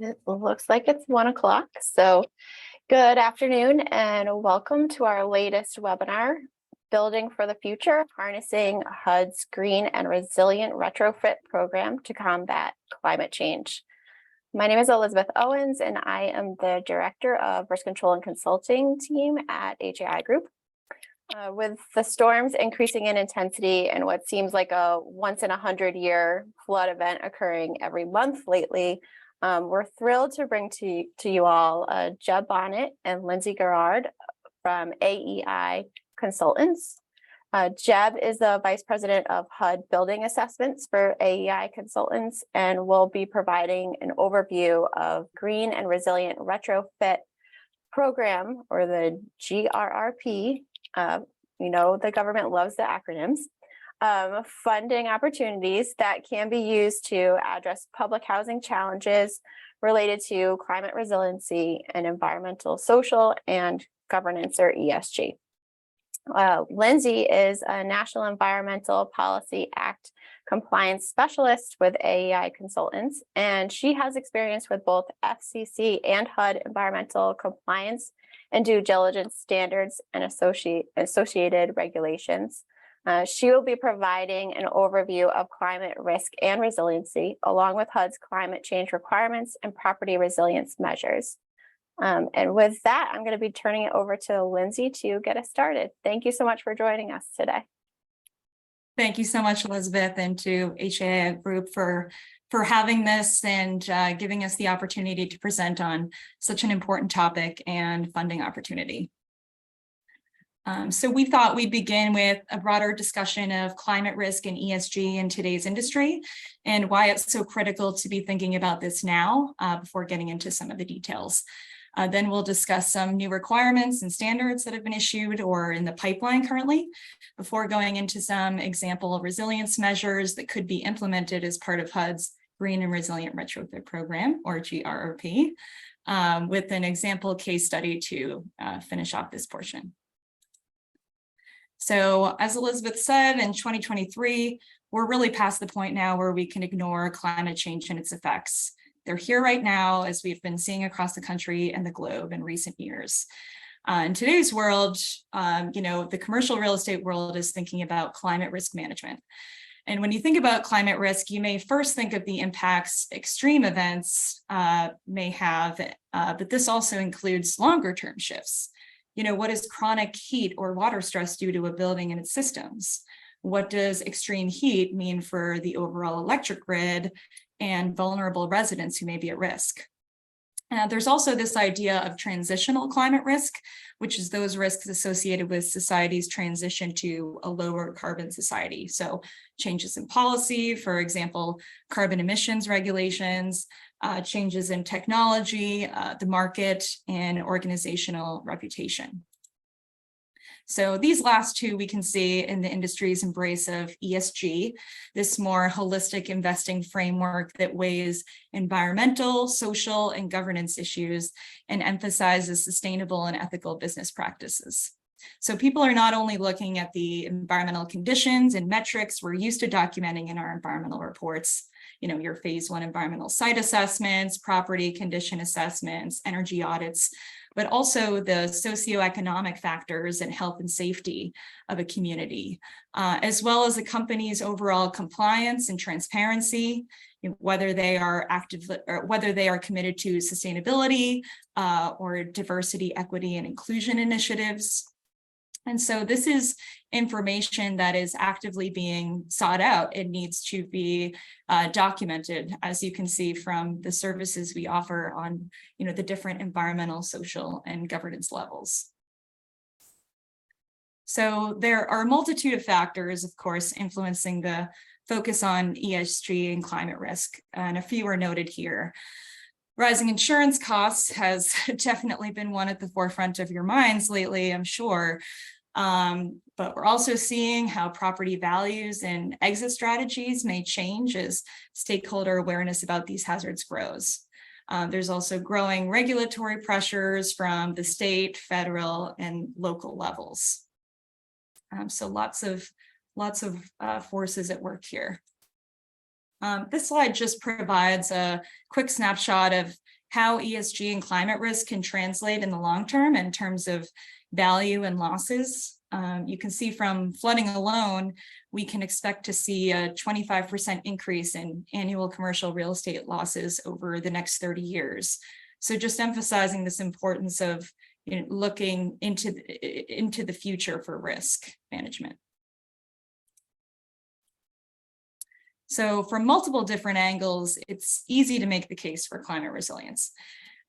It looks like it's 1 o'clock. So good afternoon and welcome to our latest webinar, Building for the Future, Harnessing HUD's Green and Resilient Retrofit Program to Combat Climate Change. My name is Elizabeth Owens and I am the Director of Risk Control and Consulting team at HUI Group. With the storms increasing in intensity and what seems like a once in 100-year flood event occurring every month lately, we're thrilled to bring to you all Jeb Bonnett and Lindsay Garrard from AEI Consultants. Jeb is the Vice President of HUD Building Assessments for AEI Consultants and will be providing an overview of Green and Resilient Retrofit Program, or the GRRP. The government loves the acronyms. Funding opportunities that can be used to address public housing challenges related to climate resiliency and environmental, social, and governance, or ESG. Lindsay is a National Environmental Policy Act compliance specialist with AEI Consultants, and she has experience with both FCC and HUD environmental compliance and due diligence standards and associated regulations. She will be providing an overview of climate risk and resiliency, along with HUD's climate change requirements and property resilience measures. And with that, I'm going to be turning it over to Lindsay to get us started. Thank you so much for joining us today. Thank you so much, Elizabeth, and to HUI Group for having this and giving us the opportunity to present on such an important topic and funding opportunity. So we thought we'd begin with a broader discussion of climate risk and ESG in today's industry and why it's so critical to be thinking about this now before getting into some of the details. Then we'll discuss some new requirements and standards that have been issued or in the pipeline currently, before going into some example resilience measures that could be implemented as part of HUD's Green and Resilient Retrofit Program, or GRRP, with an example case study to finish off this portion. So as Elizabeth said, in 2023, we're really past the point now where we can ignore climate change and its effects. They're here right now, as we've been seeing across the country and the globe in recent years. In today's world, the commercial real estate world is thinking about climate risk management. And when you think about climate risk, you may first think of the impacts extreme events may have, but this also includes longer term shifts. What does chronic heat or water stress do to a building and its systems? What does extreme heat mean for the overall electric grid and vulnerable residents who may be at risk? There's also this idea of transitional climate risk, which is those risks associated with society's transition to a lower carbon society. So changes in policy, for example, carbon emissions regulations, changes in technology, the market, and organizational reputation. So these last two we can see in the industry's embrace of ESG, this more holistic investing framework that weighs environmental, social, and governance issues and emphasizes sustainable and ethical business practices. So people are not only looking at the environmental conditions and metrics we're used to documenting in our environmental reports, your phase 1 environmental site assessments, property condition assessments, energy audits, but also the socioeconomic factors and health and safety of a community, as well as a company's overall compliance and transparency, whether they are active or whether they are committed to sustainability or diversity, equity, and inclusion initiatives. And so this is information that is actively being sought out. It needs to be documented, as you can see from the services we offer on the different environmental, social, and governance levels. So there are a multitude of factors, of course, influencing the focus on ESG and climate risk, and a few are noted here. Rising insurance costs has definitely been one at the forefront of your minds lately, I'm sure. But we're also seeing how property values and exit strategies may change as stakeholder awareness about these hazards grows. There's also growing regulatory pressures from the state, federal, and local levels. So lots of forces at work here. This slide just provides a quick snapshot of how ESG and climate risk can translate in the long term in terms of value and losses. You can see from flooding alone, we can expect to see a 25% increase in annual commercial real estate losses over the next 30 years. So just emphasizing this importance of looking into the future for risk management. So from multiple different angles, it's easy to make the case for climate resilience.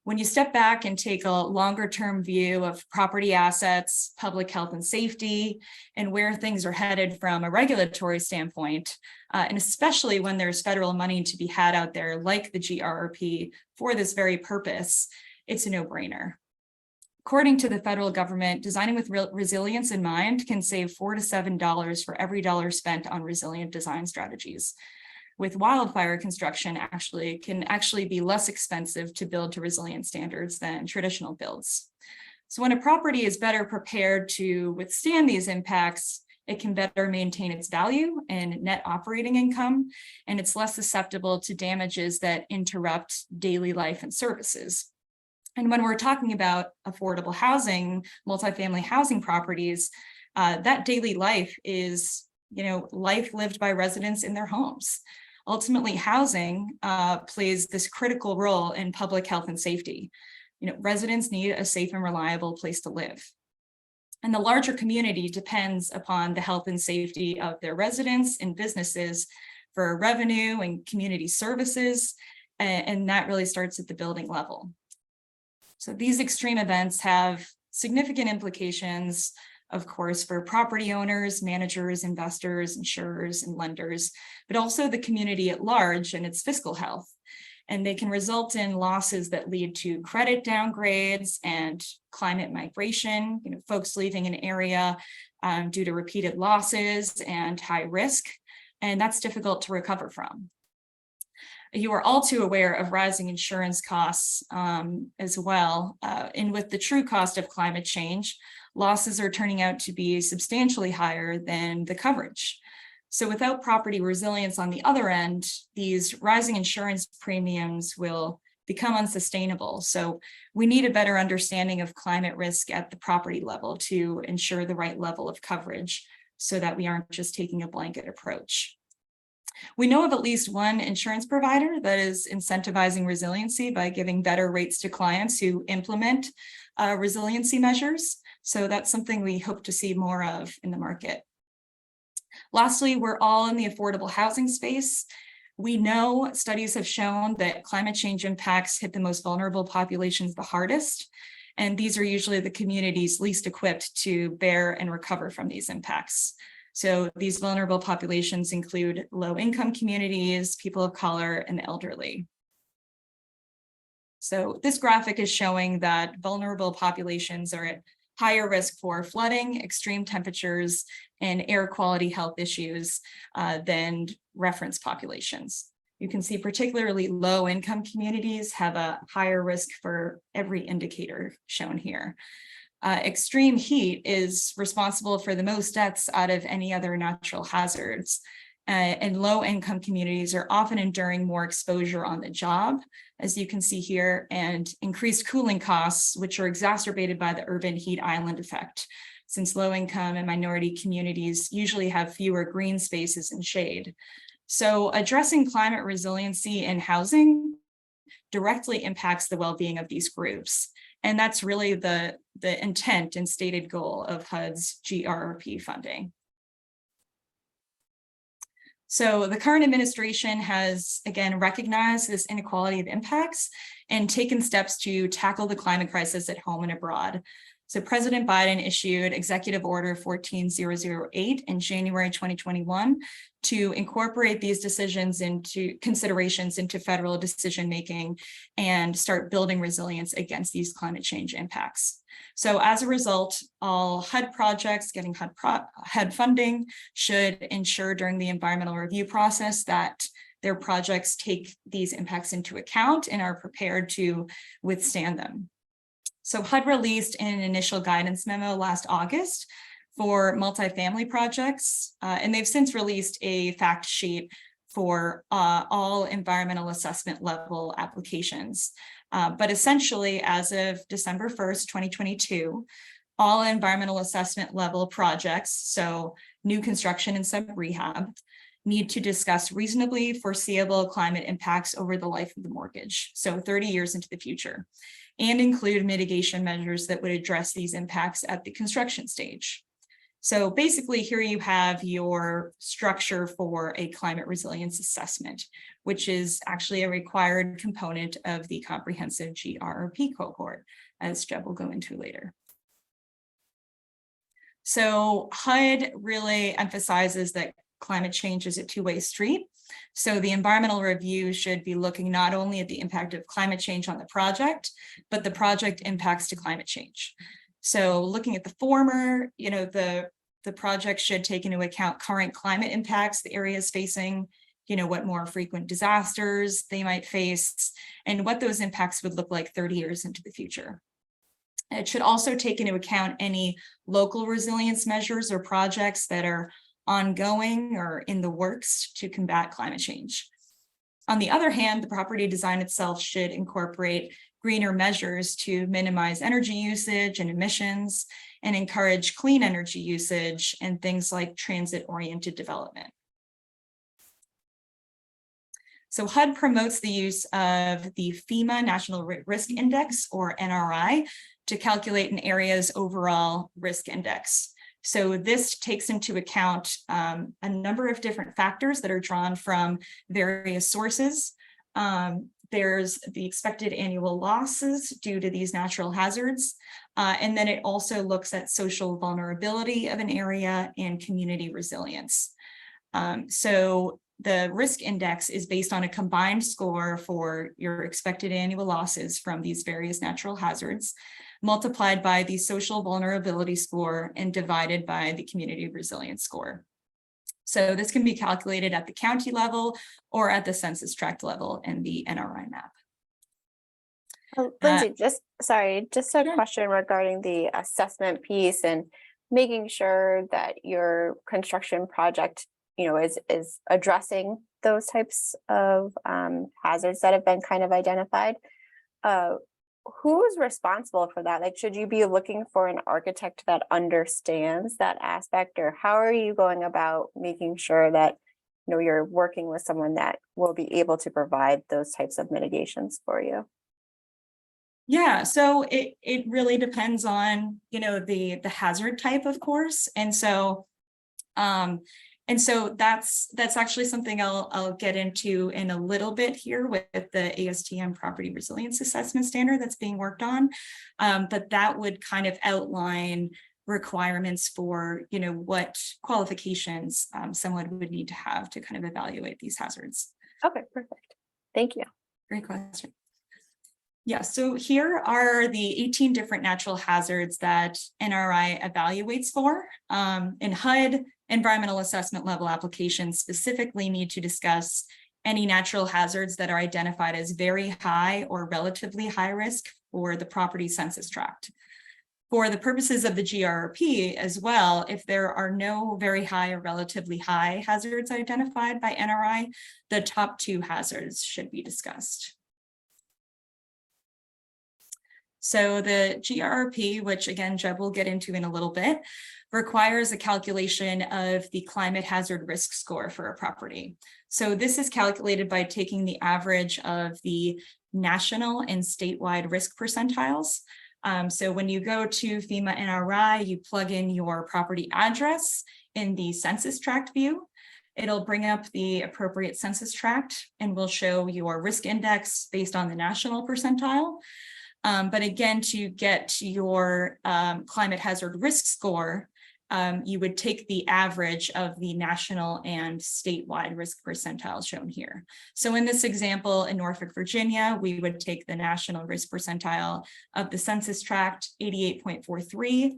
When you step back and take a longer term view of property assets, public health and safety, and where things are headed from a regulatory standpoint, and especially when there's federal money to be had out there like the GRRP for this very purpose, it's a no-brainer. According to the federal government, designing with resilience in mind can save $4 to $7 for every dollar spent on resilient design strategies. With wildfire construction can be less expensive to build to resilient standards than traditional builds. So when a property is better prepared to withstand these impacts, it can better maintain its value and net operating income, and it's less susceptible to damages that interrupt daily life and services. And when we're talking about affordable housing, multifamily housing properties, that daily life is, life lived by residents in their homes. Ultimately, housing plays this critical role in public health and safety. Residents need a safe and reliable place to live. And the larger community depends upon the health and safety of their residents and businesses for revenue and community services. And that really starts at the building level. So these extreme events have significant implications, of course, for property owners, managers, investors, insurers, and lenders, but also the community at large and its fiscal health. And they can result in losses that lead to credit downgrades and climate migration, folks leaving an area due to repeated losses and high risk, and that's difficult to recover from. You are all too aware of rising insurance costs as well, and with the true cost of climate change, losses are turning out to be substantially higher than the coverage. So without property resilience on the other end, these rising insurance premiums will become unsustainable. So we need a better understanding of climate risk at the property level to ensure the right level of coverage so that we aren't just taking a blanket approach. We know of at least one insurance provider that is incentivizing resiliency by giving better rates to clients who implement resiliency measures. So that's something we hope to see more of in the market. Lastly, we're all in the affordable housing space. We know studies have shown that climate change impacts hit the most vulnerable populations the hardest, and these are usually the communities least equipped to bear and recover from these impacts. So these vulnerable populations include low-income communities, people of color, and the elderly. So this graphic is showing that vulnerable populations are at higher risk for flooding, extreme temperatures, and air quality health issues than reference populations. You can see particularly low-income communities have a higher risk for every indicator shown here. Extreme heat is responsible for the most deaths out of any other natural hazards. And low-income communities are often enduring more exposure on the job, as you can see here, and increased cooling costs, which are exacerbated by the urban heat island effect, since low-income and minority communities usually have fewer green spaces and shade. So addressing climate resiliency in housing directly impacts the well-being of these groups. And that's really the intent and stated goal of HUD's GRRP funding. So the current administration has, again, recognized this inequality of impacts and taken steps to tackle the climate crisis at home and abroad. So President Biden issued Executive Order 14008 in January 2021 to incorporate these decisions into considerations into federal decision-making and start building resilience against these climate change impacts. So as a result, all HUD projects getting HUD funding should ensure during the environmental review process that their projects take these impacts into account and are prepared to withstand them. So HUD released an initial guidance memo last August for multifamily projects, and they've since released a fact sheet for all environmental assessment level applications. But essentially, as of December 1st, 2022, all environmental assessment level projects, so new construction and sub-rehab, need to discuss reasonably foreseeable climate impacts over the life of the mortgage, so 30 years into the future, and include mitigation measures that would address these impacts at the construction stage. So basically here you have your structure for a climate resilience assessment, which is actually a required component of the comprehensive GRRP cohort, as Jeb will go into later. So HUD really emphasizes that climate change is a two-way street. So the environmental review should be looking not only at the impact of climate change on the project, but the project impacts to climate change. So looking at the former, the project should take into account current climate impacts the area is facing, what more frequent disasters they might face, and what those impacts would look like 30 years into the future. It should also take into account any local resilience measures or projects that are ongoing or in the works to combat climate change. On the other hand, the property design itself should incorporate greener measures to minimize energy usage and emissions and encourage clean energy usage and things like transit-oriented development. So HUD promotes the use of the FEMA National Risk Index, or NRI, to calculate an area's overall risk index. So this takes into account a number of different factors that are drawn from various sources. There's the expected annual losses due to these natural hazards. And then it also looks at social vulnerability of an area and community resilience. So the risk index is based on a combined score for your expected annual losses from these various natural hazards, multiplied by the social vulnerability score and divided by the community resilience score. So this can be calculated at the county level or at the census tract level in the NRI map. Oh, Lindsay, just a question regarding the assessment piece and making sure that your construction project, is addressing those types of hazards that have been kind of identified. Who's responsible for that? Like, should you be looking for an architect that understands that aspect, or how are you going about making sure that you're working with someone that will be able to provide those types of mitigations for you? Yeah, so it really depends on the hazard type, of course, and so that's actually something I'll get into in a little bit here with the ASTM property resilience assessment standard that's being worked on. But that would kind of outline requirements for, what qualifications someone would need to have to kind of evaluate these hazards. Okay, perfect. Thank you. Great question. Yeah, so here are the 18 different natural hazards that NRI evaluates for. In HUD, environmental assessment level applications specifically need to discuss any natural hazards that are identified as very high or relatively high risk for the property census tract. For the purposes of the GRRP as well, if there are no very high or relatively high hazards identified by NRI, the top two hazards should be discussed. So the GRRP, which again, Jeb will get into in a little bit, requires a calculation of the climate hazard risk score for a property. So this is calculated by taking the average of the national and statewide risk percentiles. So when you go to FEMA NRI, you plug in your property address in the census tract view. It'll bring up the appropriate census tract and will show your risk index based on the national percentile. But again, to get your climate hazard risk score, you would take the average of the national and statewide risk percentile shown here. So in this example, in Norfolk, Virginia, we would take the national risk percentile of the census tract, 88.43,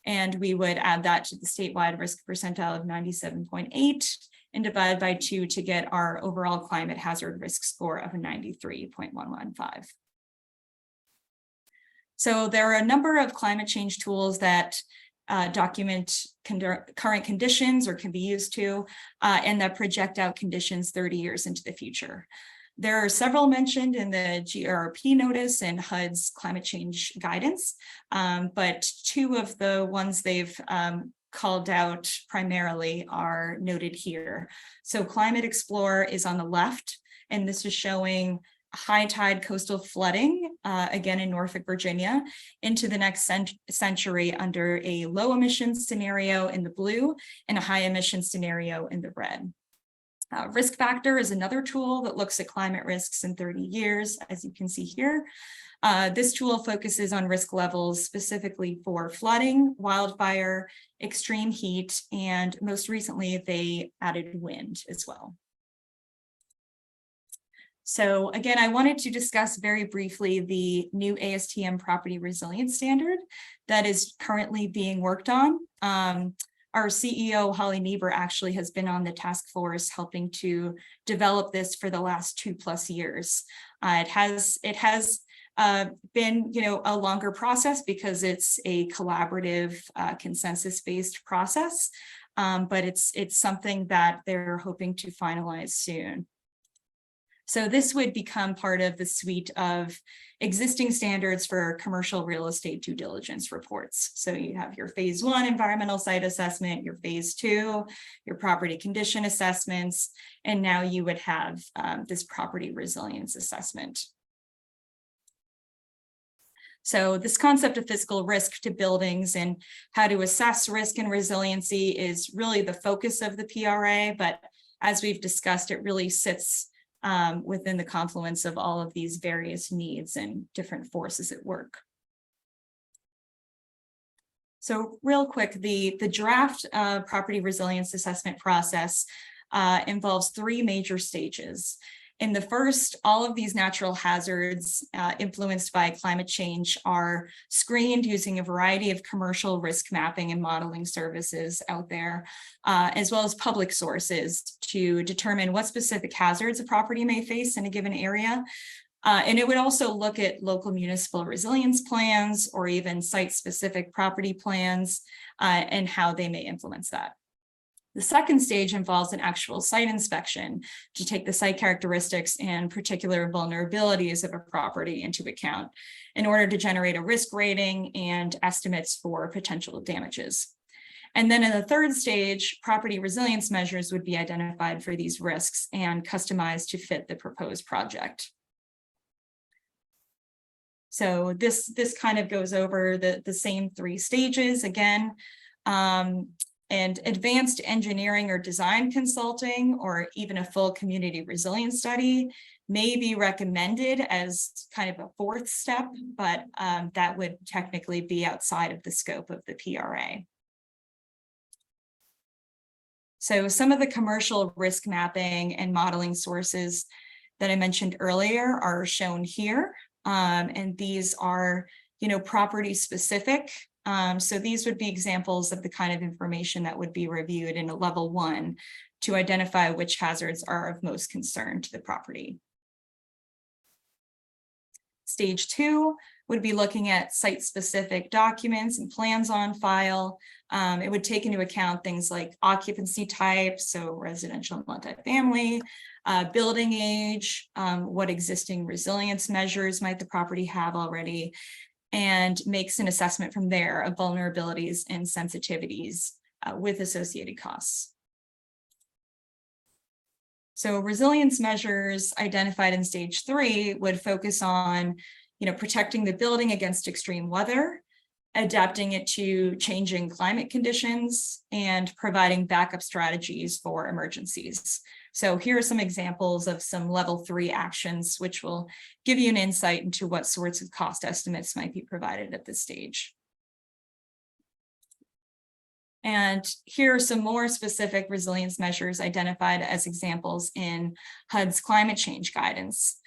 and we would add that to the statewide risk percentile of 97.8 and divide by 2 to get our overall climate hazard risk score of a 93.115. So there are a number of climate change tools that document current conditions or can be used to, and that project out conditions 30 years into the future. There are several mentioned in the GRRP notice and HUD's climate change guidance, but two of the ones they've called out primarily are noted here. So Climate Explorer is on the left, and this is showing high tide coastal flooding, again in Norfolk, Virginia, into the next century under a low emission scenario in the blue and a high emission scenario in the red. Risk Factor is another tool that looks at climate risks in 30 years, as you can see here. This tool focuses on risk levels specifically for flooding, wildfire, extreme heat, and most recently they added wind as well. So again, I wanted to discuss very briefly the new ASTM property resilience standard that is currently being worked on. Our CEO, Holly Niebuhr, actually has been on the task force helping to develop this for the last 2+ years. It has been, a longer process because it's a collaborative, consensus-based process, but it's something that they're hoping to finalize soon. So this would become part of the suite of existing standards for commercial real estate due diligence reports. So you have your phase 1 environmental site assessment, your phase 2, your property condition assessments, and now you would have this property resilience assessment. So this concept of fiscal risk to buildings and how to assess risk and resiliency is really the focus of the PRA, but as we've discussed, it really sits within the confluence of all of these various needs and different forces at work. So real quick, the draft property resilience assessment process involves 3 major stages. In the first, all of these natural hazards influenced by climate change are screened using a variety of commercial risk mapping and modeling services out there, as well as public sources to determine what specific hazards a property may face in a given area. And it would also look at local municipal resilience plans or even site-specific property plans and how they may influence that. The second stage involves an actual site inspection to take the site characteristics and particular vulnerabilities of a property into account in order to generate a risk rating and estimates for potential damages. And then in the third stage, property resilience measures would be identified for these risks and customized to fit the proposed project. So this kind of goes over the same 3 stages again. And advanced engineering or design consulting, or even a full community resilience study may be recommended as kind of a 4th step, but that would technically be outside of the scope of the PRA. So some of the commercial risk mapping and modeling sources that I mentioned earlier are shown here. And these are, property specific. So these would be examples of the kind of information that would be reviewed in a level 1 to identify which hazards are of most concern to the property. Stage 2 would be looking at site-specific documents and plans on file. It would take into account things like occupancy type, so residential multifamily, building age, what existing resilience measures might the property have already, and makes an assessment from there of vulnerabilities and sensitivities with associated costs. So resilience measures identified in stage 3 would focus on, protecting the building against extreme weather, adapting it to changing climate conditions, and providing backup strategies for emergencies. So here are some examples of some level 3 actions, which will give you an insight into what sorts of cost estimates might be provided at this stage. And here are some more specific resilience measures identified as examples in HUD's climate change guidance.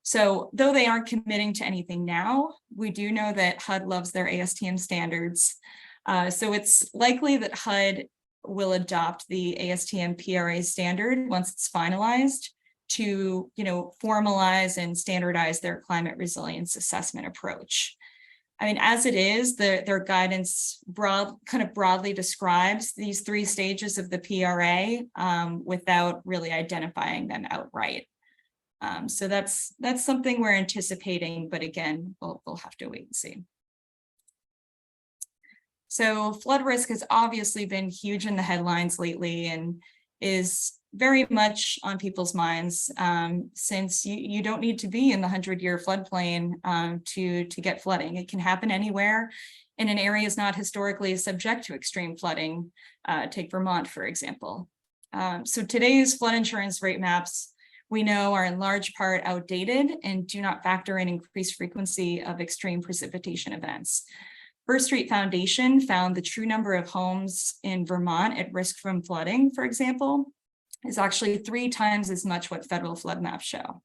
So though they aren't committing to anything now, we do know that HUD loves their ASTM standards. So it's likely that HUD will adopt the ASTM PRA standard once it's finalized to, formalize and standardize their climate resilience assessment approach. I mean, as it is, their guidance broadly describes these 3 stages of the PRA without really identifying them outright. So that's something we're anticipating, but again, we'll have to wait and see. So flood risk has obviously been huge in the headlines lately and is very much on people's minds since you don't need to be in the 100-year floodplain to get flooding. It can happen anywhere, and an area is not historically subject to extreme flooding. Take Vermont, for example. So today's flood insurance rate maps we know are in large part outdated and do not factor in increased frequency of extreme precipitation events. First Street Foundation found the true number of homes in Vermont at risk from flooding, for example, is actually 3 times as much what federal flood maps show.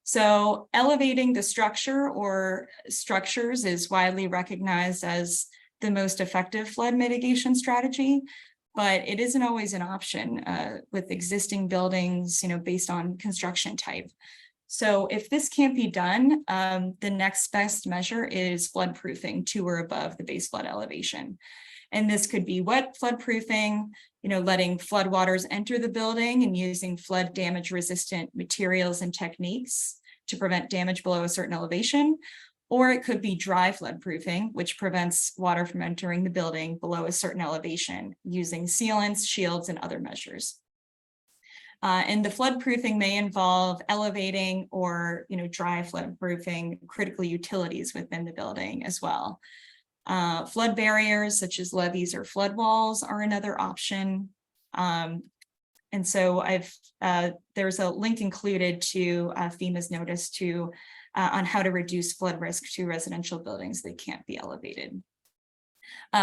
So elevating the structure or structures is widely recognized as the most effective flood mitigation strategy, but it isn't always an option with existing buildings, based on construction type. So if this can't be done, the next best measure is floodproofing to or above the base flood elevation. And this could be wet floodproofing, letting floodwaters enter the building and using flood damage resistant materials and techniques to prevent damage below a certain elevation. Or it could be dry floodproofing, which prevents water from entering the building below a certain elevation using sealants, shields, and other measures. And the floodproofing may involve elevating or dry floodproofing critical utilities within the building as well. Flood barriers such as levees or flood walls are another option. And so there's a link included to FEMA's notice on how to reduce flood risk to residential buildings that can't be elevated.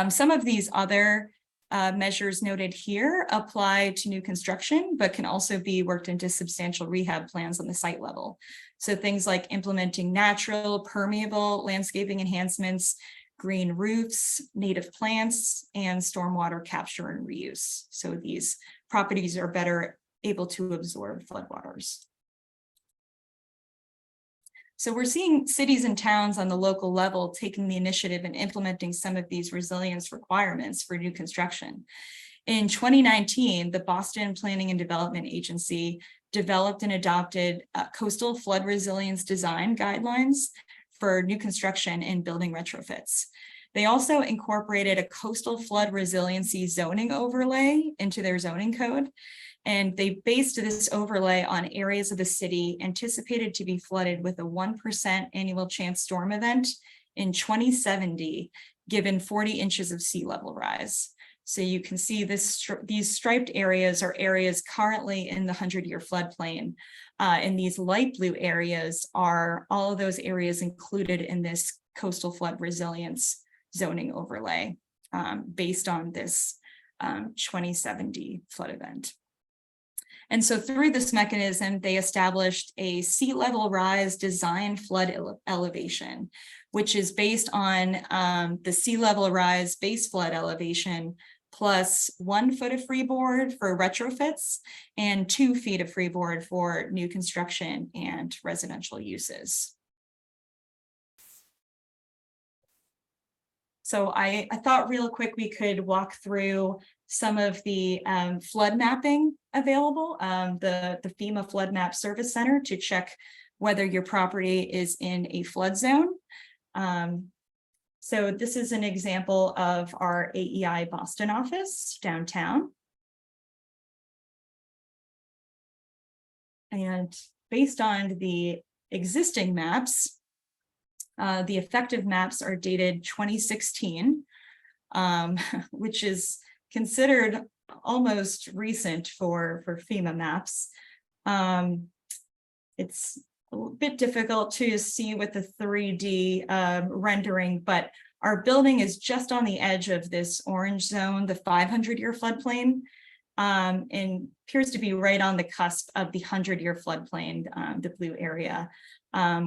Some of these other measures noted here apply to new construction, but can also be worked into substantial rehab plans on the site level. So things like implementing natural, permeable landscaping enhancements, green roofs, native plants, and stormwater capture and reuse. So these properties are better able to absorb floodwaters. So we're seeing cities and towns on the local level taking the initiative and implementing some of these resilience requirements for new construction. In 2019, the Boston Planning and Development Agency developed and adopted coastal flood resilience design guidelines for new construction and building retrofits. They also incorporated a coastal flood resiliency zoning overlay into their zoning code. And they based this overlay on areas of the city anticipated to be flooded with a 1% annual chance storm event in 2070, given 40 inches of sea level rise. So you can see these striped areas are areas currently in the 100-year floodplain. And these light blue areas are all of those areas included in this coastal flood resilience zoning overlay based on this 2070 flood event. And so through this mechanism, they established a sea level rise design flood elevation, which is based on the sea level rise base flood elevation plus 1 foot of freeboard for retrofits and 2 feet of freeboard for new construction and residential uses. So I thought real quick we could walk through some of the flood mapping available, the FEMA Flood Map Service Center to check whether your property is in a flood zone. So this is an example of our AEI Boston office downtown. And based on the existing maps, the effective maps are dated 2016, which is considered almost recent for FEMA maps. It's a bit difficult to see with the 3D rendering, but our building is just on the edge of this orange zone, the 500-year floodplain, and appears to be right on the cusp of the 100-year floodplain, the blue area,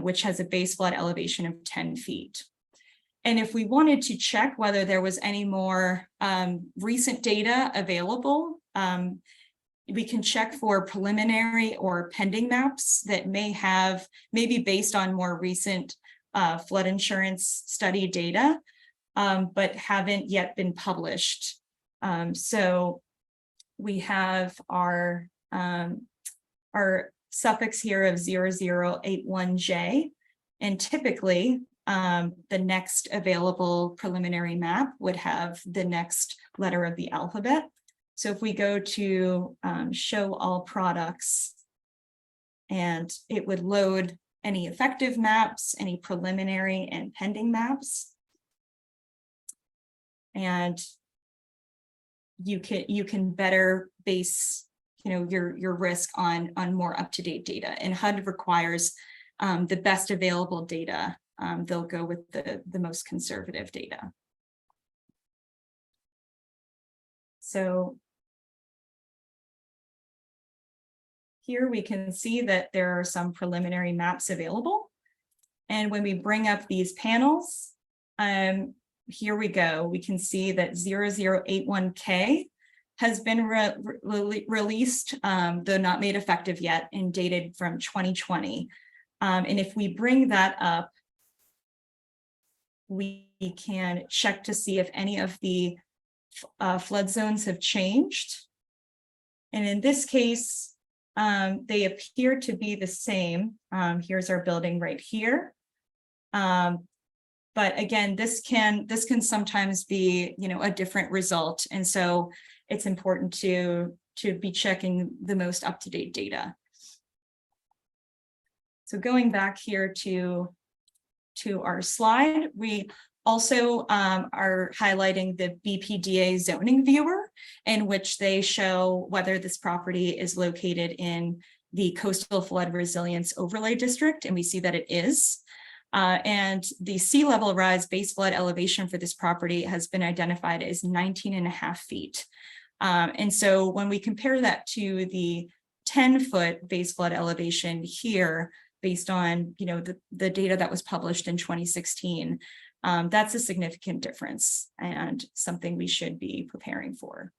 which has a base flood elevation of 10 feet. And if we wanted to check whether there was any more recent data available, we can check for preliminary or pending maps that may be based on more recent flood insurance study data, but haven't yet been published. So we have our suffix here of 0081J, and typically the next available preliminary map would have the next letter of the alphabet. So if we go to show all products, and it would load any effective maps, any preliminary and pending maps. And you can better base your risk on more up-to-date data. And HUD requires the best available data. They'll go with the most conservative data. So here we can see that there are some preliminary maps available. And when we bring up these panels, here we go. We can see that 0081K has been released, though not made effective yet, and dated from 2020. And if we bring that up, we can check to see if any of the flood zones have changed. And in this case, they appear to be the same. Here's our building right here. But again, this can sometimes be, a different result. And so it's important to be checking the most up-to-date data. So going back here to our slide, we also are highlighting the BPDA zoning viewer, in which they show whether this property is located in the Coastal Flood Resilience Overlay District, and we see that it is. And the sea level rise base flood elevation for this property has been identified as 19.5 feet. And so when we compare that to the 10-foot base flood elevation here, based on the data that was published in 2016, that's a significant difference and something we should be preparing for.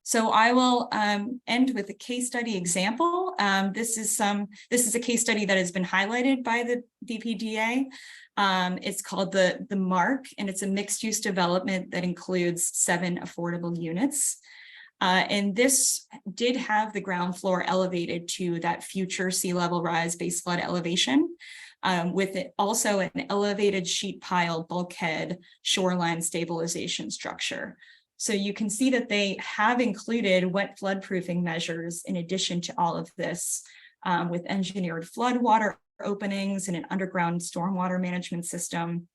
So I will end with a case study example. This is a case study that has been highlighted by the BPDA. It's called the MARC, and it's a mixed-use development that includes 7 affordable units. And this did have the ground floor elevated to that future sea level rise base flood elevation, with it also an elevated sheet pile bulkhead shoreline stabilization structure. So you can see that they have included wet floodproofing measures in addition to all of this, with engineered flood water openings and an underground stormwater management system.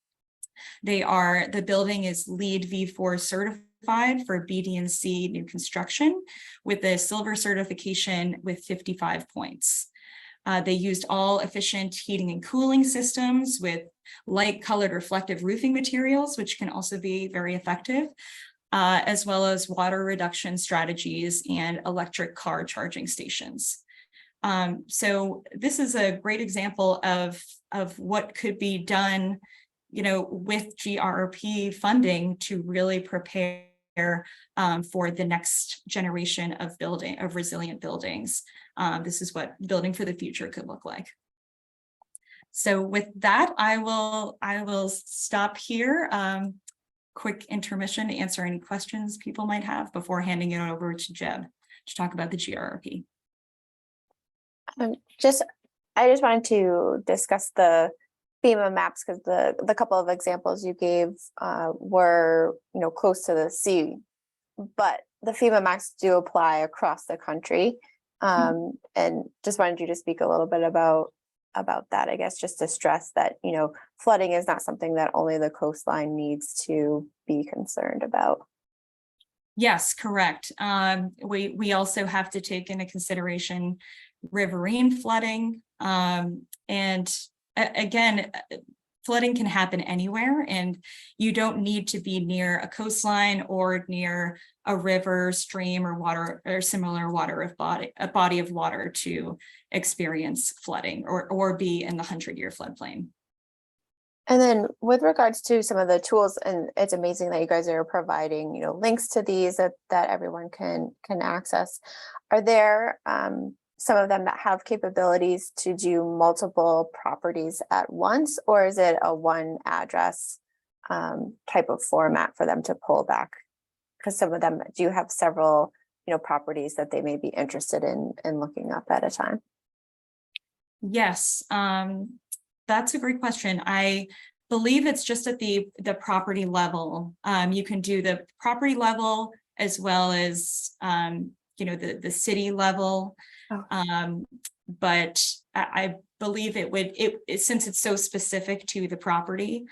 The building is LEED V4 certified for BD&C new construction, with a silver certification with 55 points. They used all efficient heating and cooling systems with light colored reflective roofing materials, which can also be very effective, as well as water reduction strategies and electric car charging stations. So this is a great example of what could be done, with GRRP funding to really prepare for the next generation of resilient buildings. This is what building for the future could look like. So with that, I will stop here. Quick intermission to answer any questions people might have before handing it over to Jeb to talk about the GRRP. I just wanted to discuss the FEMA maps, because the couple of examples you gave were close to the sea, but the FEMA maps do apply across the country. And just wanted you to speak a little bit about that, I guess, just to stress that flooding is not something that only the coastline needs to be concerned about. Yes, correct. We also have to take into consideration riverine flooding, and again, flooding can happen anywhere, and you don't need to be near a coastline or near a river, stream, or water or similar a body of water to experience flooding or be in the 100-year floodplain. And then with regards to some of the tools, and it's amazing that you guys are providing links to these that everyone can access. Are there some of them that have capabilities to do multiple properties at once, or is it a one address type of format for them to pull back? Because some of them do have several, properties that they may be interested in looking up at a time. Yes, that's a great question. I believe it's just at the property level. You can do the property level as well as the city level. Oh. But I believe it since it's so specific to the property,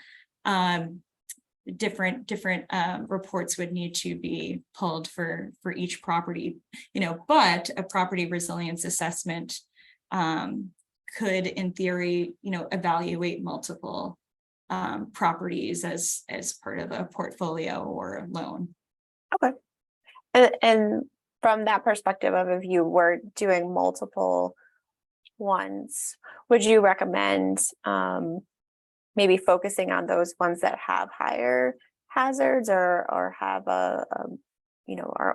different reports would need to be pulled for each property, but a property resilience assessment could, in theory, evaluate multiple properties as part of a portfolio or a loan. Okay. And from that perspective of if you were doing multiple ones, would you recommend maybe focusing on those ones that have higher hazards or have are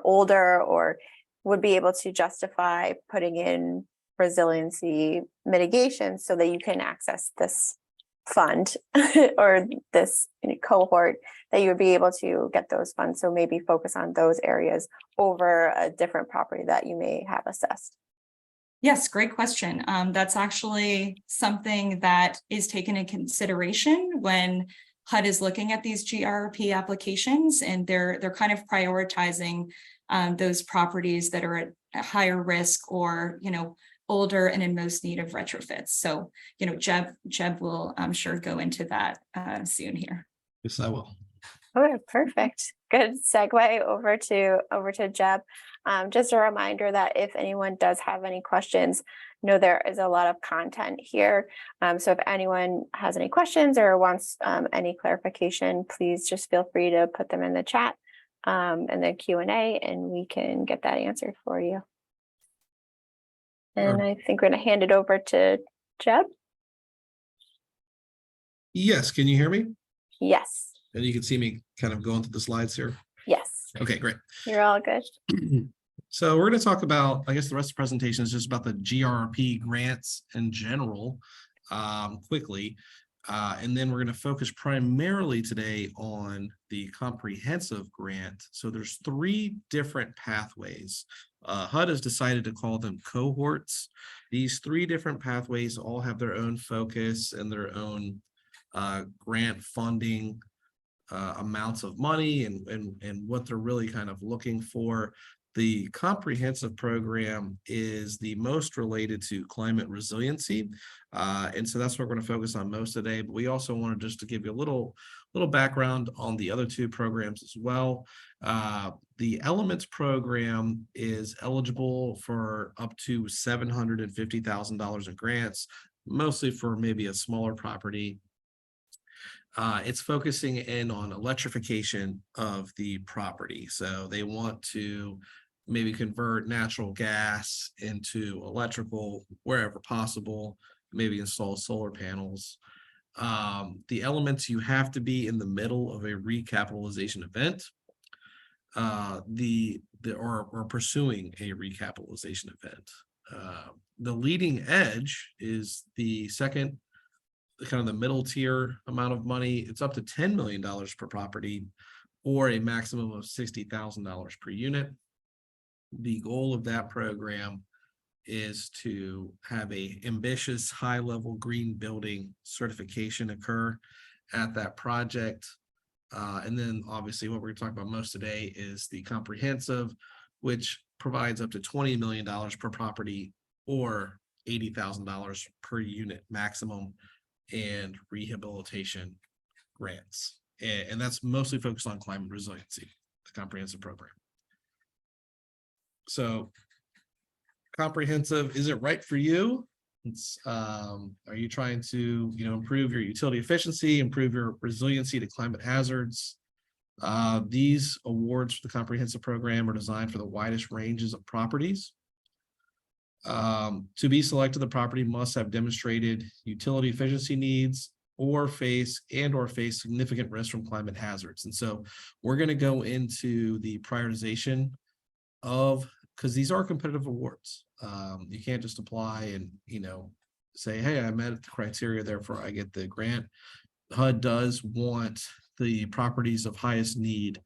older or would be able to justify putting in resiliency mitigation so that you can access this fund or this cohort, that you would be able to get those funds? So maybe focus on those areas over a different property that you may have assessed. Yes, great question. That's actually something that is taken into consideration when HUD is looking at these GRRP applications, and they're kind of prioritizing those properties that are at higher risk or older and in most need of retrofits. So Jeb will, I'm sure, go into that soon here. Yes, I will. Okay, perfect. Good segue over to Jeb. Just a reminder that if anyone does have any questions, there is a lot of content here. So if anyone has any questions or wants any clarification, please just feel free to put them in the chat and the Q&A, and we can get that answered for you. And I think we're going to hand it over to Jeb. Yes, can you hear me? Yes. And you can see me kind of going through the slides here. Yes. Okay, great. You're all good. So we're going to talk about, I guess the rest of the presentation is just about the GRRP grants in general, quickly. And then we're going to focus primarily today on the comprehensive grant. So there's 3 different pathways. HUD has decided to call them cohorts. These 3 different pathways all have their own focus and their own grant funding amounts of money and what they're really kind of looking for. The comprehensive program is the most related to climate resiliency. And so that's what we're going to focus on most today. But we also wanted just to give you a little background on the other 2 programs as well. The Elements program is eligible for up to $750,000 in grants, mostly for maybe a smaller property. It's focusing in on electrification of the property. So they want to maybe convert natural gas into electrical wherever possible, maybe install solar panels. The elements, you have to be in the middle of a recapitalization event, or pursuing a recapitalization event. The leading edge is the second, kind of the middle tier amount of money. It's up to $10 million per property or a maximum of $60,000 per unit. The goal of that program is to have a ambitious high-level green building certification occur at that project. And then obviously what we're going to talk about most today is the comprehensive, which provides up to $20 million per property or $80,000 per unit maximum and rehabilitation grants. And that's mostly focused on climate resiliency, the comprehensive program. So comprehensive, is it right for you? It's are you trying to improve your utility efficiency, improve your resiliency to climate hazards? These awards for the comprehensive program are designed for the widest ranges of properties. To be selected, the property must have demonstrated utility efficiency needs or face significant risk from climate hazards. And so we're going to go into the prioritization of because these are competitive awards. You can't just apply and, say, hey, I met the criteria, therefore I get the grant. HUD does want the properties of highest need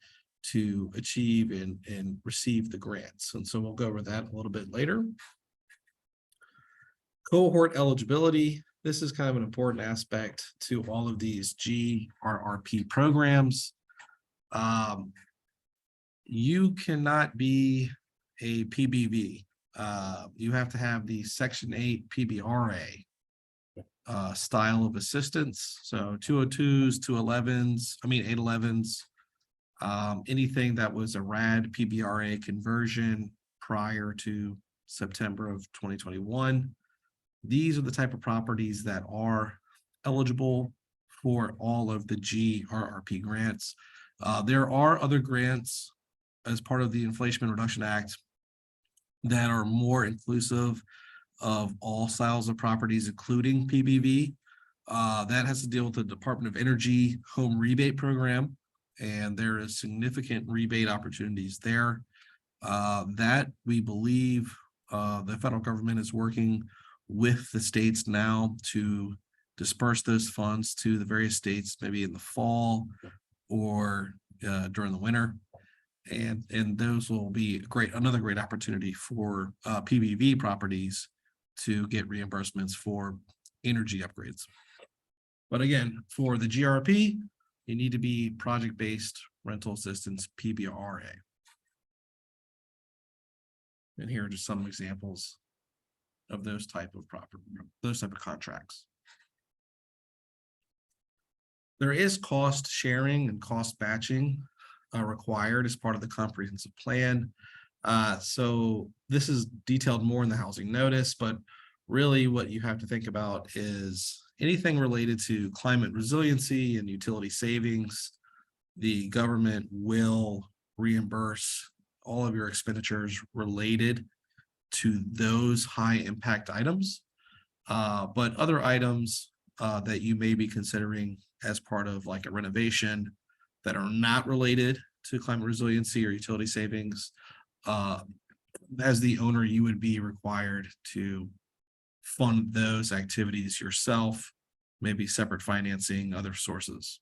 to achieve and receive the grants. And so we'll go over that a little bit later. Cohort eligibility. This is kind of an important aspect to all of these GRRP programs. You cannot be a PBV. You have to have the Section 8 PBRA style of assistance. So 202s, 211s, 811s, anything that was a RAD PBRA conversion prior to September of 2021. These are the type of properties that are eligible for all of the GRRP grants. There are other grants as part of the Inflation Reduction Act that are more inclusive of all styles of properties, including PBV. That has to deal with the Department of Energy home rebate program, and there is significant rebate opportunities there. That we believe the federal government is working with the states now to disperse those funds to the various states, maybe in the fall or during the winter. And those will be another great opportunity for PBV properties to get reimbursements for energy upgrades. But again, for the GRP, you need to be project-based rental assistance PBRA. And here are just some examples of those type of contracts. There is cost sharing and cost batching required as part of the comprehensive plan. So this is detailed more in the housing notice, but really what you have to think about is anything related to climate resiliency and utility savings. The government will reimburse all of your expenditures related to those high impact items, but other items that you may be considering as part of like a renovation that are not related to climate resiliency or utility savings, as the owner, you would be required to fund those activities yourself, maybe separate financing, other sources.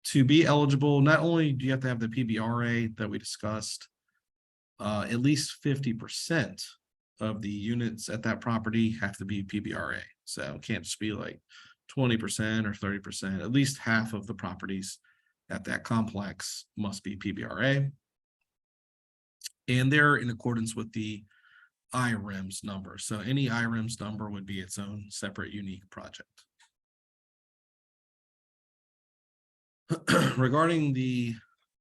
To be eligible, not only do you have to have the PBRA that we discussed, at least 50% of the units at that property have to be PBRA. So it can't just be like 20% or 30%, at least half of the properties at that complex must be PBRA. And they're in accordance with the IREMS number. So any IREMS number would be its own separate unique project. Regarding the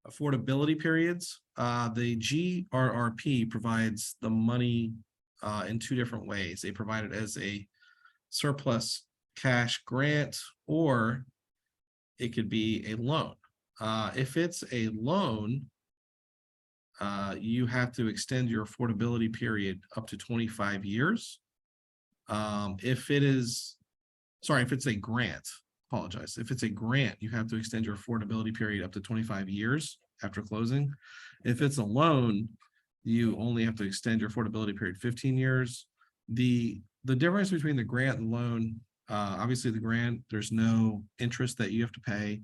affordability periods, the GRRP provides the money in two different ways. They provide it as a surplus cash grant, or it could be a loan. If it's a loan, you have to extend your affordability period up to 25 years. If it's a grant, apologize. If it's a grant, you have to extend your affordability period up to 25 years after closing. If it's a loan, you only have to extend your affordability period 15 years. The difference between the grant and loan, obviously the grant, there's no interest that you have to pay.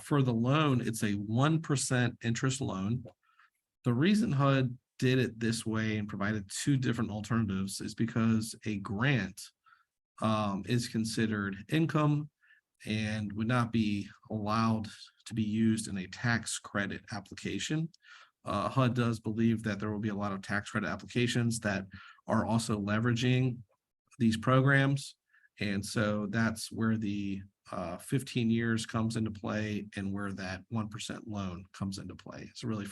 For the loan, it's a 1% interest loan. The reason HUD did it this way and provided two different alternatives is because a grant is considered income and would not be allowed to be used in a tax credit application. HUD does believe that there will be a lot of tax credit applications that are also leveraging these programs. And so that's where the 15 years comes into play and where that 1% loan comes into play. So really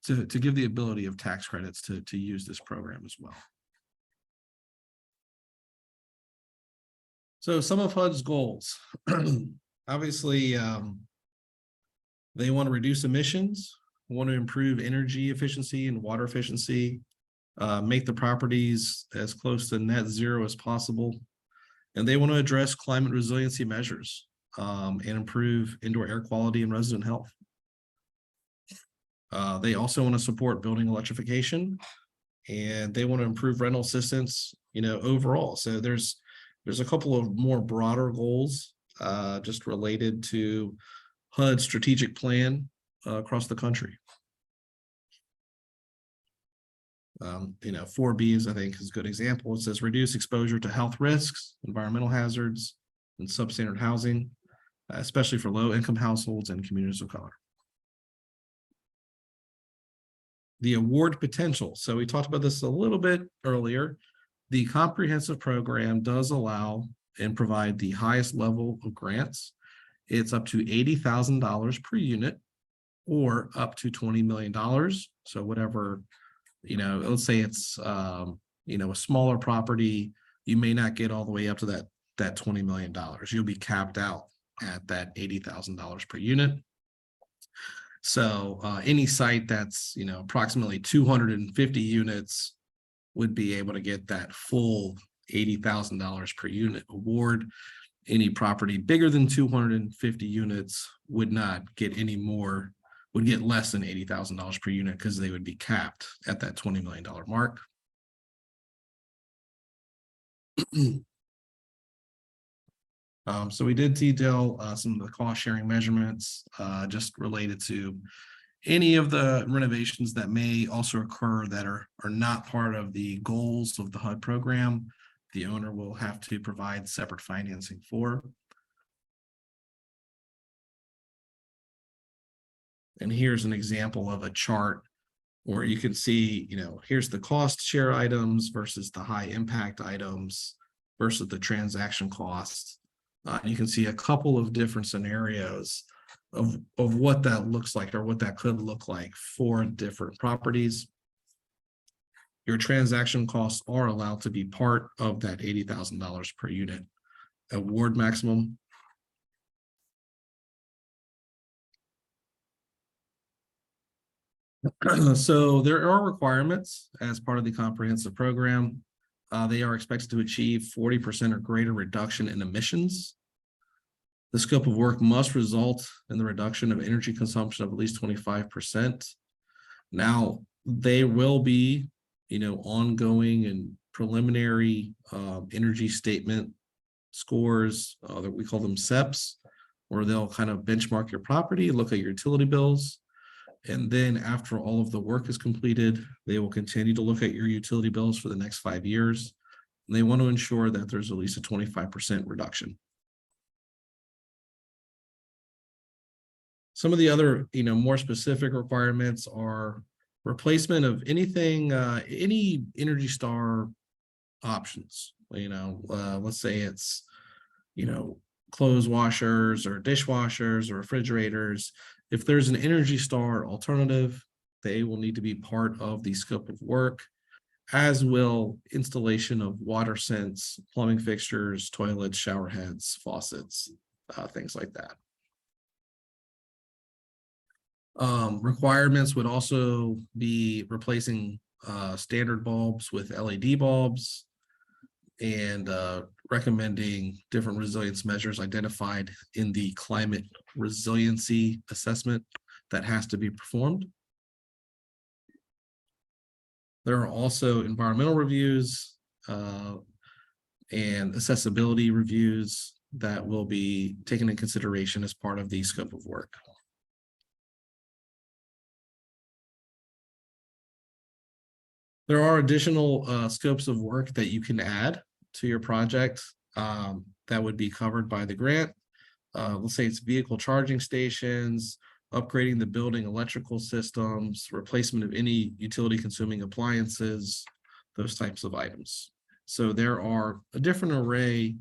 to give the ability of tax credits to use this program as well. So some of HUD's goals, obviously, they want to reduce emissions, want to improve energy efficiency and water efficiency, make the properties as close to net zero as possible. And they want to address climate resiliency measures and improve indoor air quality and resident health. They also want to support building electrification, and they want to improve rental assistance, overall. So there's a couple of more broader goals just related to HUD strategic plan across the country. 4B is, I think, is a good example. It says reduce exposure to health risks, environmental hazards, and substandard housing, especially for low-income households and communities of color. The award potential. So we talked about this a little bit earlier. The comprehensive program does allow and provide the highest level of grants. It's up to $80,000 per unit or up to $20 million. So whatever, let's say it's, a smaller property, you may not get all the way up to that $20 million. You'll be capped out at that $80,000 per unit. So any site that's, approximately 250 units would be able to get that full $80,000 per unit award. Any property bigger than 250 units would not get any more, would get less than $80,000 per unit because they would be capped at that $20 million mark. So we did detail some of the cost sharing measurements just related to any of the renovations that may also occur that are not part of the goals of the HUD program. The owner will have to provide separate financing for. And here's an example of a chart where you can see, here's the cost share items versus the high impact items versus the transaction costs. You can see a couple of different scenarios of what that looks like or what that could look like for different properties. Your transaction costs are allowed to be part of that $80,000 per unit award maximum. So there are requirements as part of the comprehensive program. They are expected to achieve 40% or greater reduction in emissions. The scope of work must result in the reduction of energy consumption of at least 25%. Now, they will be, ongoing and preliminary energy statement scores that we call them SEPs, where they'll kind of benchmark your property, look at your utility bills. And then after all of the work is completed, they will continue to look at your utility bills for the next 5 years. And they want to ensure that there's at least a 25% reduction. Some of the other, more specific requirements are replacement of anything, any Energy Star options. Let's say it's, clothes washers or dishwashers or refrigerators. If there's an Energy Star alternative, they will need to be part of the scope of work, as will installation of water sense, plumbing fixtures, toilets, shower heads, faucets, things like that. Requirements would also be replacing standard bulbs with LED bulbs and recommending different resilience measures identified in the climate resiliency assessment that has to be performed. There are also environmental reviews and accessibility reviews that will be taken into consideration as part of the scope of work. There are additional scopes of work that you can add to your project that would be covered by the grant. Let's say it's vehicle charging stations, upgrading the building electrical systems, replacement of any utility consuming appliances, those types of items. So there are a different array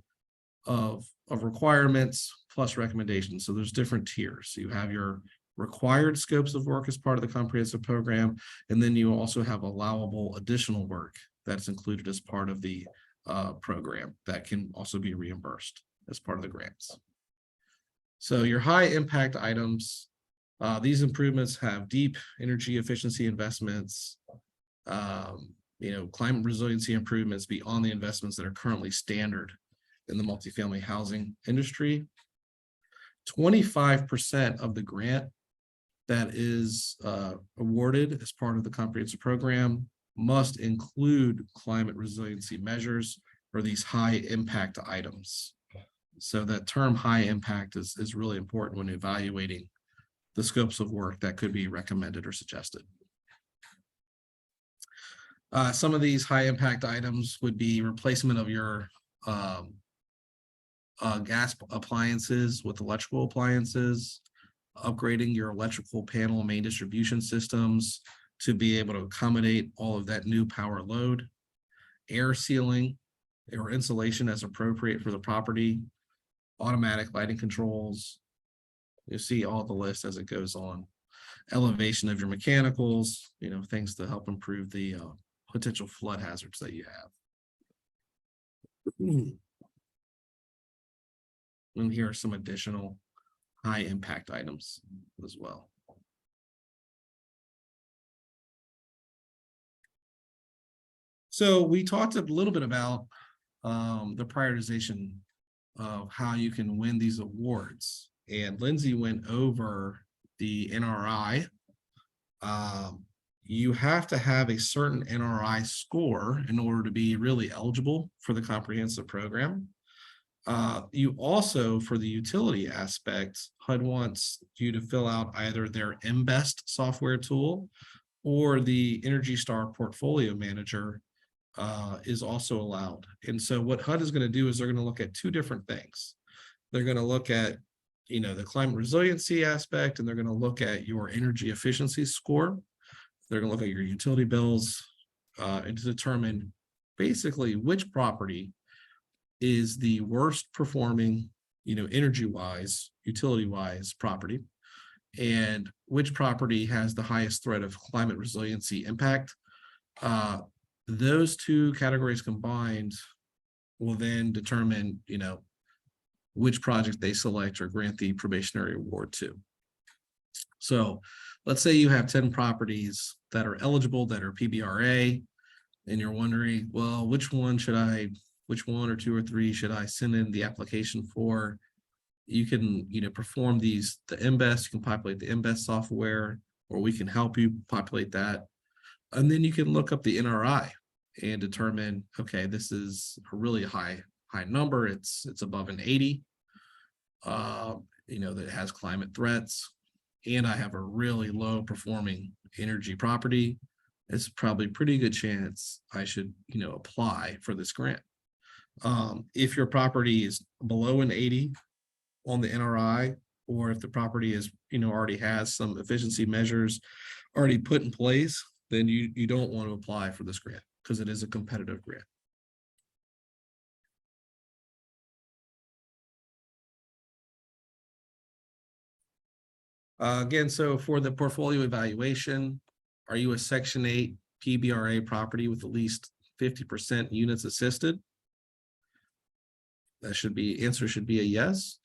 of requirements plus recommendations. So there's different tiers. So you have your required scopes of work as part of the comprehensive program, and then you also have allowable additional work that's included as part of the program that can also be reimbursed as part of the grants. So your high impact items, these improvements have deep energy efficiency investments, climate resiliency improvements beyond the investments that are currently standard in the multifamily housing industry. 25% of the grant that is awarded as part of the comprehensive program must include climate resiliency measures for these high impact items. So that term high impact is really important when evaluating the scopes of work that could be recommended or suggested. Some of these high impact items would be replacement of your gas appliances with electrical appliances, upgrading your electrical panel and main distribution systems to be able to accommodate all of that new power load, air sealing or insulation as appropriate for the property, automatic lighting controls. You see all the list as it goes on. Elevation of your mechanicals, things to help improve the potential flood hazards that you have. And here are some additional high impact items as well. So we talked a little bit about the prioritization of how you can win these awards. And Lindsay went over the NRI. You have to have a certain NRI score in order to be really eligible for the comprehensive program. You also, for the utility aspect, HUD wants you to fill out either their MBEST software tool or the Energy Star Portfolio Manager is also allowed. And so what HUD is going to do is they're going to look at two different things. They're going to look at, the climate resiliency aspect, and they're going to look at your energy efficiency score. They're going to look at your utility bills and to determine basically which property is the worst performing, energy-wise, utility-wise property, and which property has the highest threat of climate resiliency impact. Those two categories combined will then determine, which project they select or grant the probationary award to. So let's say you have 10 properties that are eligible, that are PBRA, and you're wondering, well, which one or two or three should I send in the application for? You can, perform the MBEST, you can populate the MBEST software, or we can help you populate that. And then you can look up the NRI and determine, okay, this is a really high number. It's above an 80, that has climate threats, and I have a really low performing energy property. It's probably a pretty good chance I should, apply for this grant. If your property is below an 80 on the NRI, or if the property is, already has some efficiency measures already put in place, then you don't want to apply for this grant because it is a competitive grant. Again, so for the portfolio evaluation, are you a Section 8 PBRA property with at least 50% units assisted? Answer should be a yes.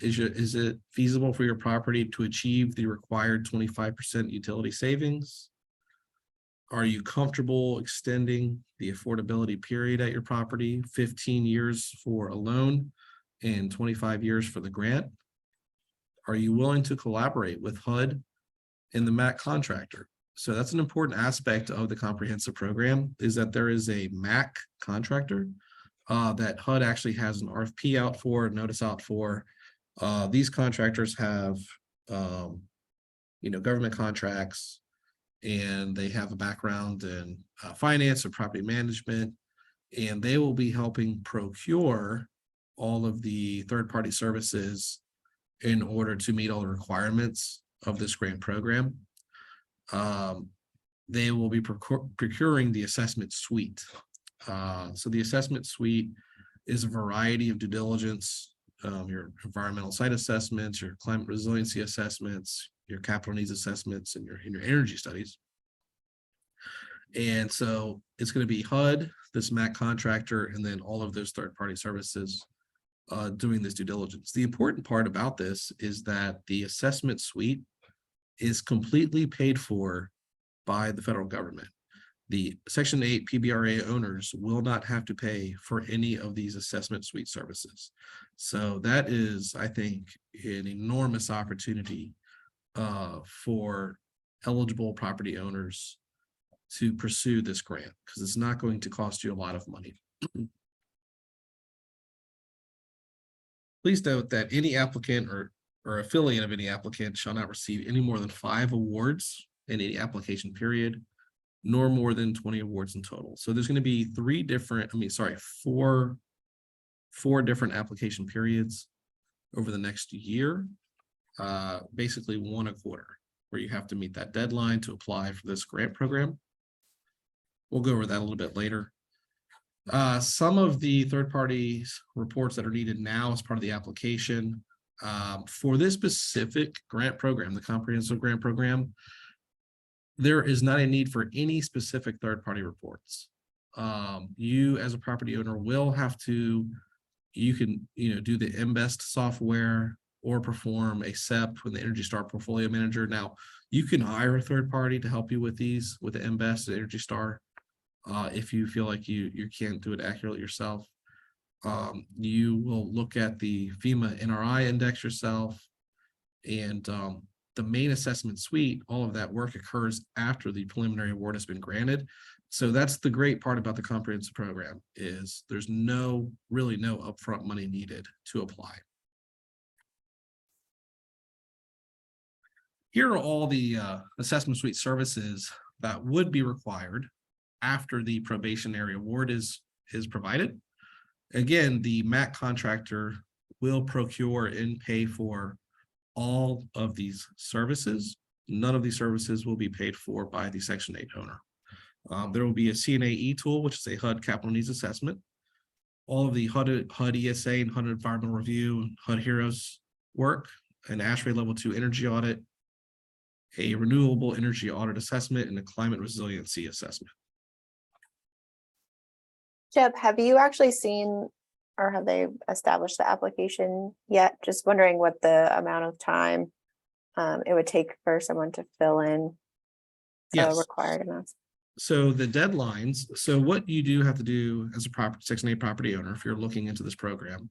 Is it feasible for your property to achieve the required 25% utility savings? Are you comfortable extending the affordability period at your property, 15 years for a loan and 25 years for the grant? Are you willing to collaborate with HUD and the MAC contractor? So that's an important aspect of the comprehensive program, is that there is a MAC contractor that HUD actually has an RFP out for, notice out for. These contractors have, government contracts, and they have a background in finance or property management, and they will be helping procure all of the third-party services in order to meet all the requirements of this grant program. They will be procuring the assessment suite. So the assessment suite is a variety of due diligence, your environmental site assessments, your climate resiliency assessments, your capital needs assessments, and your energy studies. And so it's going to be HUD, this MAC contractor, and then all of those third-party services doing this due diligence. The important part about this is that the assessment suite is completely paid for by the federal government. The Section 8 PBRA owners will not have to pay for any of these assessment suite services. So that is, I think, an enormous opportunity for eligible property owners to pursue this grant, because it's not going to cost you a lot of money. Please note that any applicant or affiliate of any applicant shall not receive any more than 5 awards in any application period, nor more than 20 awards in total. So there's going to be 4 different application periods over the next year, basically 1 a quarter, where you have to meet that deadline to apply for this grant program. We'll go over that a little bit later. Some of the third-party reports that are needed now as part of the application for this specific grant program, the comprehensive grant program, there is not a need for any specific third-party reports. You as a property owner will have to, you can, do the MBEST software or perform a SEP with the Energy Star portfolio manager. Now, you can hire a third party to help you with these, with the MBEST and Energy Star. If you feel like you can't do it accurately yourself. You will look at the FEMA NRI index yourself, and the main assessment suite, all of that work occurs after the preliminary award has been granted. So that's the great part about the comprehensive program, is there's really no upfront money needed to apply. Here are all the assessment suite services that would be required after the probationary award is provided. Again, the MAC contractor will procure and pay for all of these services. None of these services will be paid for by the Section 8 owner. There will be a CNAE tool, which is a HUD capital needs assessment. All of the HUD ESA and HUD environmental review, HUD Heroes work, an ASHRAE level 2 energy audit, a renewable energy audit assessment, and a climate resiliency assessment. Jeb, have you actually seen, or have they established the application yet? Just wondering what the amount of time it would take for someone to fill in the required amounts. So the deadlines, so what you do have to do as a Section 8 property owner, if you're looking into this program,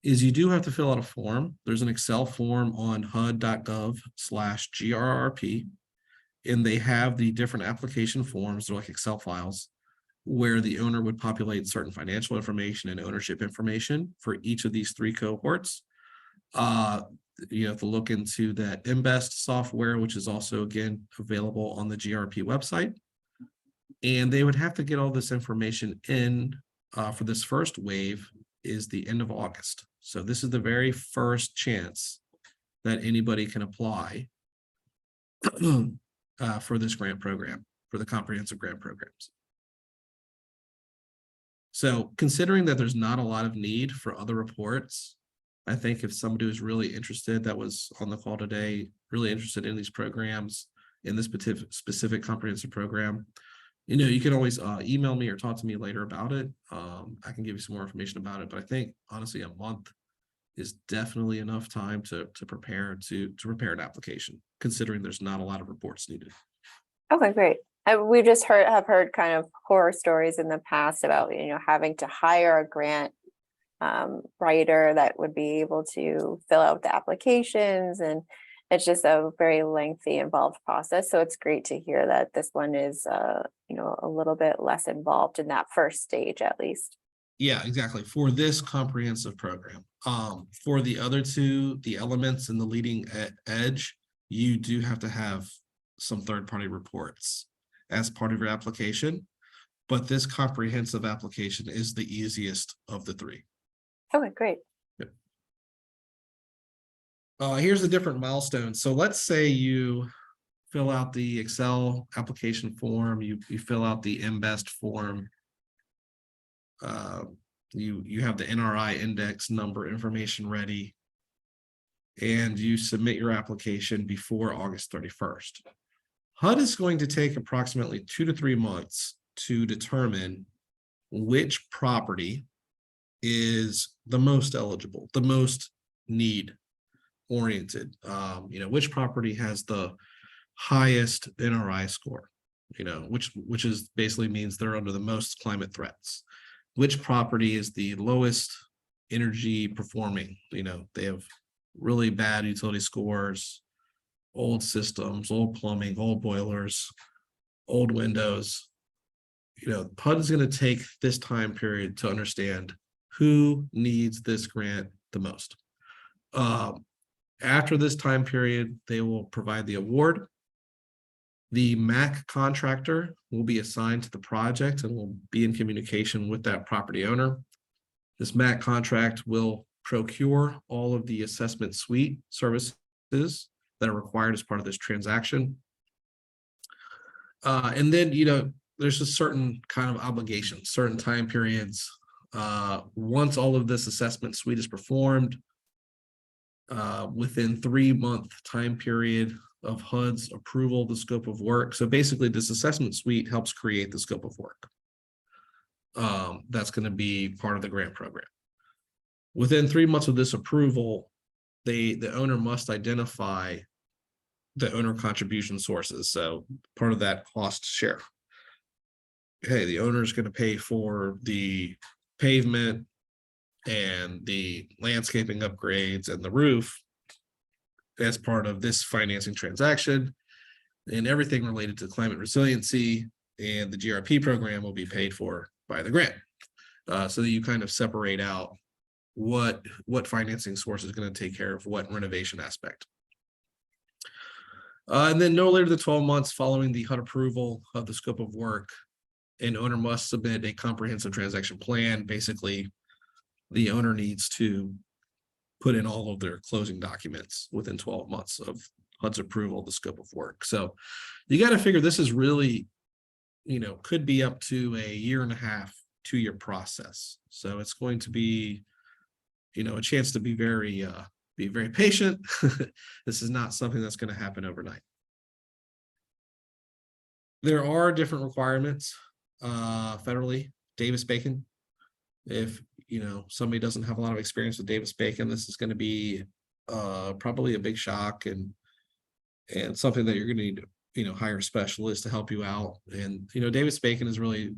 is you do have to fill out a form. There's an Excel form on HUD.gov/GRRP, and they have the different application forms. They're like Excel files, where the owner would populate certain financial information and ownership information for each of these 3 cohorts. You have to look into that MBEST software, which is also, again, available on the GRRP website. And they would have to get all this information in for this first wave is the end of August. So this is the very first chance that anybody can apply for this grant program, for the comprehensive grant programs. So considering that there's not a lot of need for other reports, I think if somebody was really interested, that was on the call today, really interested in these programs, in this specific comprehensive program, you can always email me or talk to me later about it. I can give you some more information about it, but I think honestly a month is definitely enough time to prepare an application, considering there's not a lot of reports needed. Okay, great. We just have heard kind of horror stories in the past about, having to hire a grant writer that would be able to fill out the applications, and it's just a very lengthy, involved process. So it's great to hear that this one is, a little bit less involved in that first stage, at least. Yeah, exactly. For this comprehensive program, for the other 2, the elements and the leading edge, you do have to have some third-party reports as part of your application, but this comprehensive application is the easiest of the 3. Okay, great. Yep. Here's the different milestones. So let's say you fill out the Excel application form, you fill out the MBEST form, you have the NRI index number information ready, and you submit your application before August 31st. HUD is going to take approximately 2 to 3 months to determine which property is the most eligible, the most need oriented, which property has the highest NRI score, which is basically means they're under the most climate threats, which property is the lowest energy performing, they have really bad utility scores, old systems, old plumbing, old boilers, old windows. HUD is going to take this time period to understand who needs this grant the most. After this time period, they will provide the award. The MAC contractor will be assigned to the project and will be in communication with that property owner. This MAC contract will procure all of the assessment suite services that are required as part of this transaction. And then, there's a certain kind of obligation, certain time periods. Once all of this assessment suite is performed, within 3-month time period of HUD's approval of the scope of work. So basically, this assessment suite helps create the scope of work. That's going to be part of the grant program. Within 3 months of this approval, the owner must identify the owner contribution sources. So part of that cost share. Hey, the owner is going to pay for the pavement and the landscaping upgrades and the roof as part of this financing transaction, and everything related to climate resiliency and the GRRP program will be paid for by the grant. So that you kind of separate out what financing source is going to take care of what renovation aspect. And then no later than 12 months following the HUD approval of the scope of work, an owner must submit a comprehensive transaction plan. Basically, the owner needs to put in all of their closing documents within 12 months of HUD's approval of the scope of work. So you got to figure this is really, could be up to a 1.5 to 2-year process. So it's going to be, a chance to be very patient. This is not something that's going to happen overnight. There are different requirements federally. Davis-Bacon. If somebody doesn't have a lot of experience with Davis-Bacon, this is going to be probably a big shock and something that you're going to need to hire specialists to help you out. And Davis-Bacon is really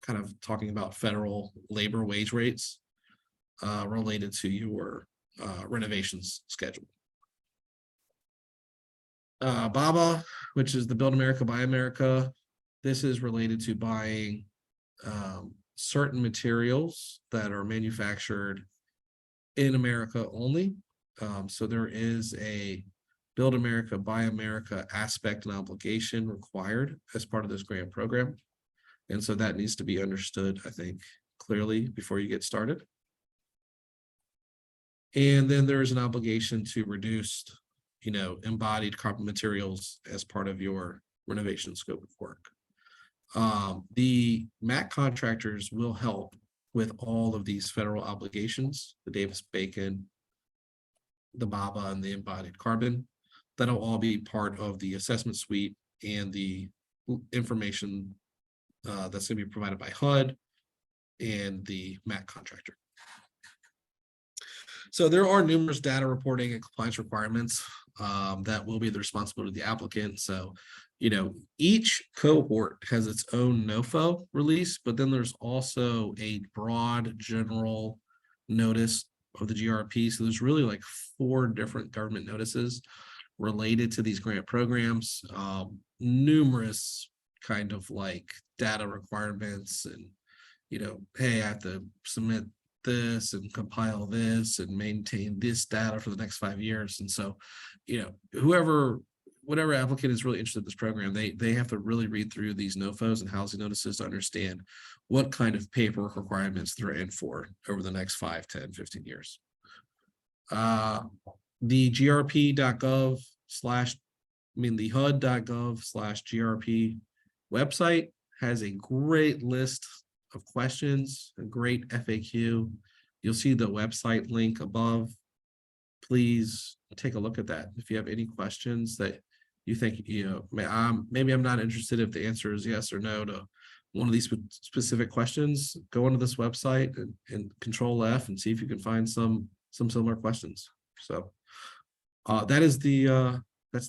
kind of talking about federal labor wage rates related to your renovations schedule. BABA, which is the Build America, Buy America. This is related to buying certain materials that are manufactured in America only. So there is a Build America, Buy America aspect and obligation required as part of this grant program. And so that needs to be understood, I think, clearly before you get started. And then there is an obligation to reduce, embodied carbon materials as part of your renovation scope of work. The MAC contractors will help with all of these federal obligations, the Davis-Bacon, the BABA, and the embodied carbon. That'll all be part of the assessment suite and the information that's going to be provided by HUD and the MAC contractor. So there are numerous data reporting and compliance requirements that will be the responsibility of the applicant. So, each cohort has its own NOFO release, but then there's also a broad general notice of the GRRP. So there's really like 4 different government notices related to these grant programs, numerous kind of like data requirements and, hey, I have to submit this and compile this and maintain this data for the next 5 years. And so, whatever applicant is really interested in this program, they have to really read through these NOFOs and housing notices to understand what kind of paperwork requirements they're in for over the next 5, 10, 15 years. The grrp.gov/ the HUD.gov/GRRP website has a great list of questions, a great FAQ. You'll see the website link above. Please take a look at that. If you have any questions that you think, maybe I'm not interested if the answer is yes or no to one of these specific questions, go onto this website and Control F and see if you can find some similar questions. So that's the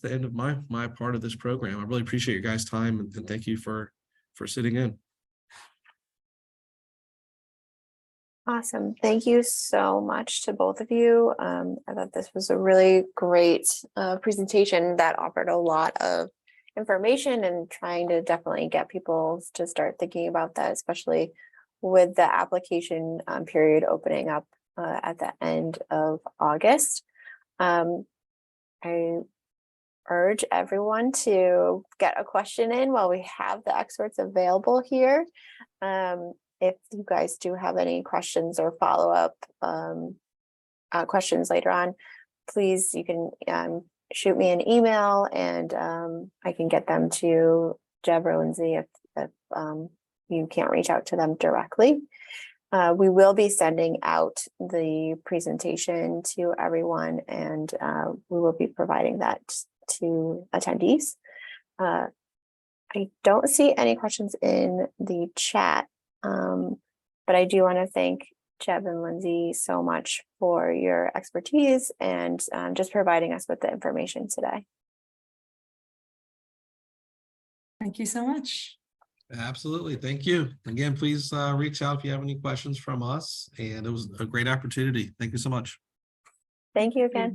end of my part of this program. I really appreciate your guys' time and thank you for sitting in. Awesome. Thank you so much to both of you. I thought this was a really great presentation that offered a lot of information and trying to definitely get people to start thinking about that, especially with the application period opening up at the end of August. I urge everyone to get a question in while we have the experts available here. If you guys do have any questions or follow-up questions later on, please, you can shoot me an email and I can get them to Jeb or Lindsay if you can't reach out to them directly. We will be sending out the presentation to everyone, and we will be providing that to attendees. I don't see any questions in the chat, but I do want to thank Jeb and Lindsay so much for your expertise and just providing us with the information today. Thank you so much. Absolutely. Thank you. Again, please reach out if you have any questions from us. And it was a great opportunity. Thank you so much. Thank you again.